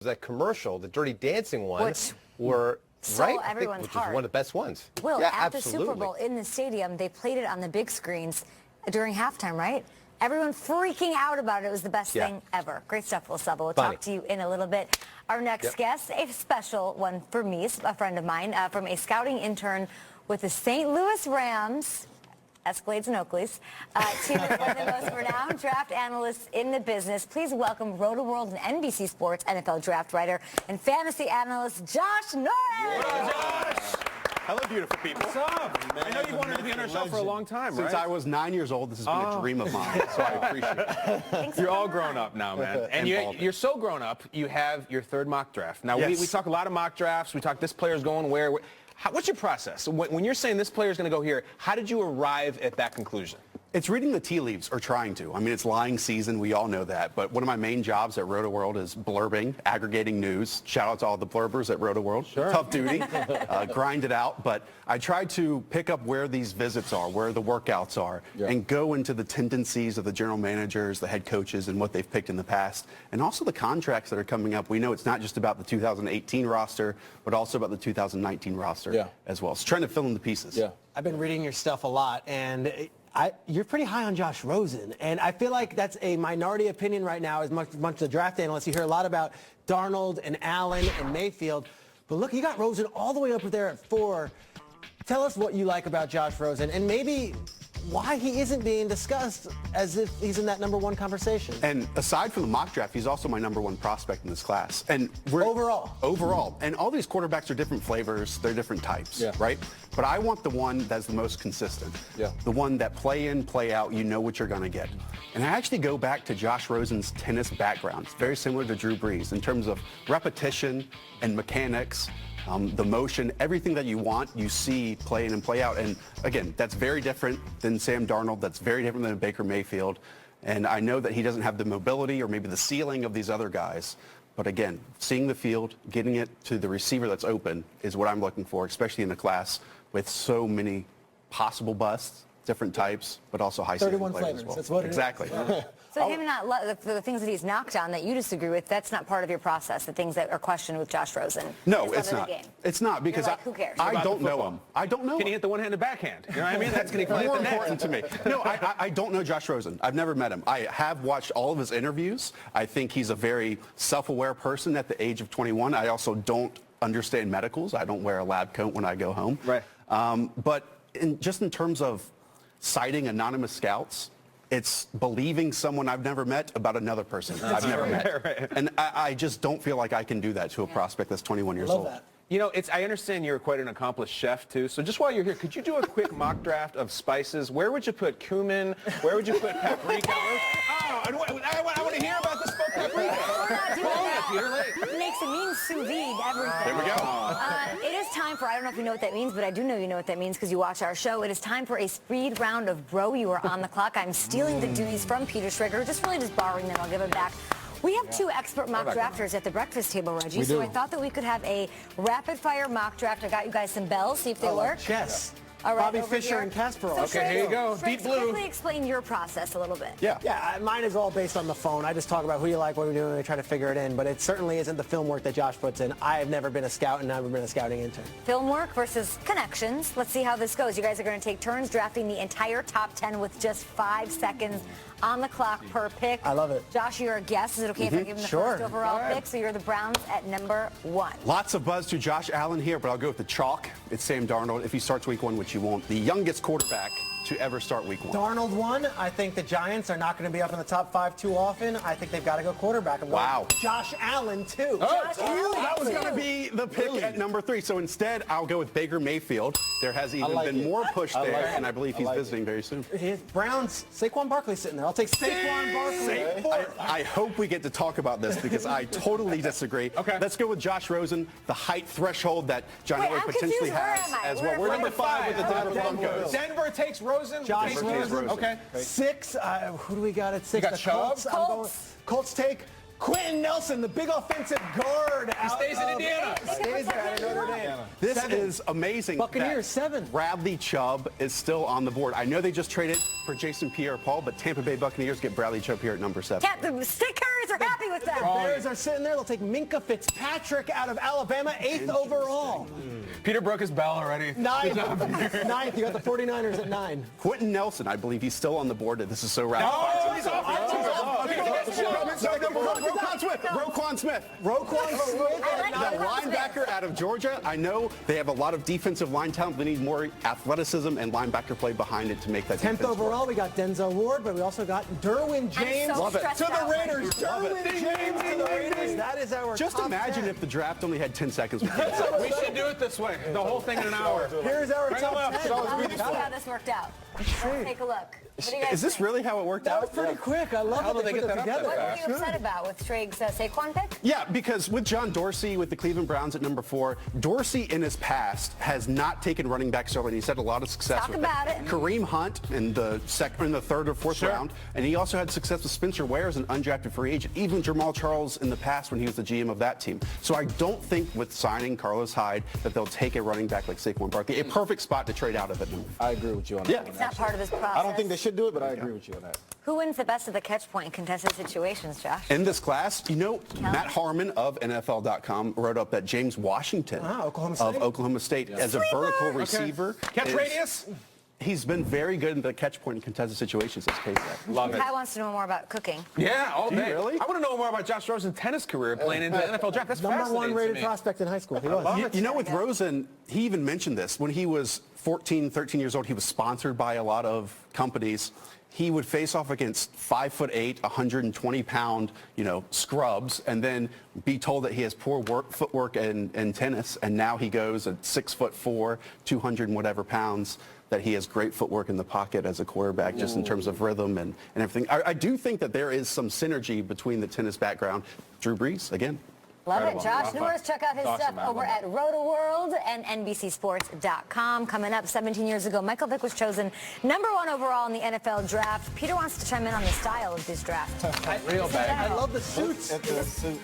that commercial, the Dirty Dancing one, which were stole right, everyone's which heart. is one of the best ones. Will, yeah, at absolutely. the Super Bowl in the stadium, they played it on the big screens during halftime, right? Everyone freaking out about it. It was the best thing ever. Great stuff, ᴅᴏsᴇ. We'll talk to you in a little bit. Our next guest, a special one for me, a friend of mine, from a scouting intern with the St. Louis Rams, Escalades and Oakleys, team is one of the most renowned draft analysts in the business. Please welcome Roto-World and NBC Sports NFL draft writer and fantasy analyst Josh Norris. Josh! Hello, beautiful people. What's up? Man, I know you've wanted to be on our show for a long time, right? Since I was 9 years old, this has been a dream of mine, so I appreciate it. Thanks You're for all coming grown on. up now, man. And you're so grown up, you have your third mock draft. Now, we talk a lot of mock drafts. We talk this player's going where. What's your process? When you're saying this player's going to go here, how did you arrive at that conclusion? It's reading the tea leaves, or trying to. I mean, it's lying season. We all know that. But one of my main jobs at Roto-World is blurbing, aggregating news. Shout out to all the blurbers at Roto-World. Sure. Tough duty. Grind it out. But I try to pick up where these visits are, where the workouts are, and go into the tendencies of the general managers, the head coaches, and what they've picked in the past. And also the contracts that are coming up. We know it's not just about the 2018 roster, but also about the 2019 roster as well. So trying to fill in the pieces. Yeah. I've been reading your stuff a lot, and you're pretty high on Josh Rosen, and I feel like that's a minority opinion right now. As much of the draft analysts, you hear a lot about Darnold and Allen and Mayfield, but look, you got Rosen all the way up there at 4. Tell us what you like about Josh Rosen, and maybe why he isn't being discussed as if he's in that #1 conversation. And aside from the mock draft, he's also my #1 prospect in this class. And overall. And all these quarterbacks are different flavors. They're different types, right? But I want the one that's the most consistent. The one that play in, play out, you know what you're going to get. And I actually go back to Josh Rosen's tennis background. It's very similar to Drew Brees in terms of repetition and mechanics. The motion, everything that you want, you see play in and play out. And again, that's very different than Sam Darnold. That's very different than Baker Mayfield. And I know that he doesn't have the mobility or maybe the ceiling of these other guys. But again, seeing the field, getting it to the receiver that's open is what I'm looking for, especially in a class with so many possible busts, different types, but also high ceiling players 31 flavors. as well. That's what exactly. It is. So him not the things that he's knocked on that you disagree with, that's not part of your process, the things that are questioned with Josh Rosen. No, it's not. It's not because who cares? I don't know him. I don't know him. Can he hit the one-handed backhand? You know what I mean? That's going to be more important to me. No, I don't know Josh Rosen. I've never met him. I have watched all of his interviews. I think he's a very self-aware person at the age of 21. I also don't understand medicals. I don't wear a lab coat when I go home. Right. But just in terms of citing anonymous scouts, it's believing someone I've never met about another person I've never met. Right. And I just don't feel like I can do that to a prospect that's 21 years old. That. You know, I understand you're quite an accomplished chef, too. So just while you're here, could you do a quick mock draft of spices? Where would you put cumin? Where would you put paprika? I want to hear about this smoked paprika. It makes a mean sous vide, everything. There we go. It is time for, I don't know if you know what that means, but I do know you know what that means because you watch our show. It is time for a speed round of Bro. You are on the clock. I'm stealing the duties from Peter Schrager, just borrowing them. I'll give them back. We have 2 expert mock drafters at the breakfast table, Reggie, so I thought that we could have a rapid-fire mock draft. I got you guys some bells, see if they work. Chess. All right, Bobby Fischer and Kasparov. So Okay, here you go. Deep blue. Quickly explain your process a little bit. Yeah, mine is all based on the phone. I just talk about who you like, what we're doing, and we try to figure it in. But it certainly isn't the film work that Josh puts in. I have never been a scout and never been a scouting intern. Film work versus connections. Let's see how this goes. You guys are going to take turns drafting the entire top 10 with just 5 seconds on the clock per pick. I love it. Josh, you're a guest. Is it okay if I give him the first overall pick? So you're the Browns at #1. Lots of buzz to Josh Allen here, but I'll go with the chalk. It's Sam Darnold. If he starts week 1, which you won't, the youngest quarterback to ever start week 1. Darnold 1. I think the Giants are not going to be up in the top 5 too often. I think they've got to go quarterback. Wow. Josh Allen 2. That was going to be the pick at #3. So instead, I'll go with Baker Mayfield. There has even been more push there, and I believe he's visiting very soon. Browns, Saquon Barkley sitting there. I'll take Saquon Barkley. I hope we get to talk about this because I totally disagree. Okay. Let's go with Josh Rosen, the height threshold that John Elway potentially has as well. We're number 5 with the Denver Broncos. Denver takes Rosen. Josh Rosen. Okay. 6. Who do we got at 6? You got the Colts. Colts take Quentin Nelson, the big offensive guard. He stays in Indiana. Stays there at Notre Dame. This is amazing. Buccaneers, 7. Bradley Chubb is still on the board. I know they just traded for Jason Pierre-Paul, but Tampa Bay Buccaneers get Bradley Chubb here at #7. Get the stickers Bears are happy with that. The Bears are sitting there. They'll take Minkah Fitzpatrick out of Alabama, 8th overall. Peter broke his bell already. 9th. You got the 49ers at 9. Quentin Nelson, I believe he's still on the board. This is so rapid. Roquan Smith. The linebacker out of Georgia. I know they have a lot of defensive line talent. They need more athleticism and linebacker play behind it to make that 10th overall, we got Denzel Ward, but we also got Derwin James to the Raiders. Derwin James to the Raiders. That is our Just top imagine 10. if the draft only had 10 seconds. We should do it this way. The whole thing in an hour. Here's our Bring top them up. 10. Let's see how this worked out. Let's take a look. What do you guys Is this think? really how it worked That out? was pretty quick. I love How that did they put get it that up together. that What are you upset about with Schraig's Saquon pick? Yeah, because with John Dorsey, with the Cleveland Browns at number 4, Dorsey in his past has not taken running backs early, and he's had a lot of success Talk with about it. Kareem Hunt in the third or fourth round, and he also had success with Spencer Ware as an undrafted free agent, even Jamal Charles in the past when he was the GM of that team. So I don't think with signing Carlos Hyde that they'll take a running back like Saquon Barkley. A perfect spot to trade out of it. I agree with you on that. Yeah. one, It's not actually. part of his process. I don't think they should do it, but I agree with you on that. Who wins the best of the catch point in contested situations, Josh? In this class, Matt Harmon of NFL.com wrote up that James Washington Oklahoma of State. Oklahoma State as a vertical receiver. Catch radius? He's been very good in the catch point in contested situations this case. Love it. Kai wants to know more about cooking. Yeah, all Do you day. really? I want to know more about Josh Rosen's tennis career playing into the NFL draft. That's Number fascinating 1 rated to me. prospect in high school. He was. You know, with Rosen, he even mentioned this. When he was 14, 13 years old, he was sponsored by a lot of companies. He would face off against 5'8", 120-pound, scrubs, and then be told that he has poor footwork in tennis, and now he goes at 6'4", 200 and whatever pounds, that he has great footwork in the pocket as a quarterback, just in terms of rhythm and everything. I do think that there is some synergy between the tennis background. Drew Brees, again. Love it, Incredible. Josh. Numbers, check out his stuff over at RotoWorld and NBCSports.com. Coming up, 17 years ago, Michael Vick was chosen #1 overall in the NFL draft. Peter wants to chime in on the style of this draft. Real bad. I love the suits. At the suit.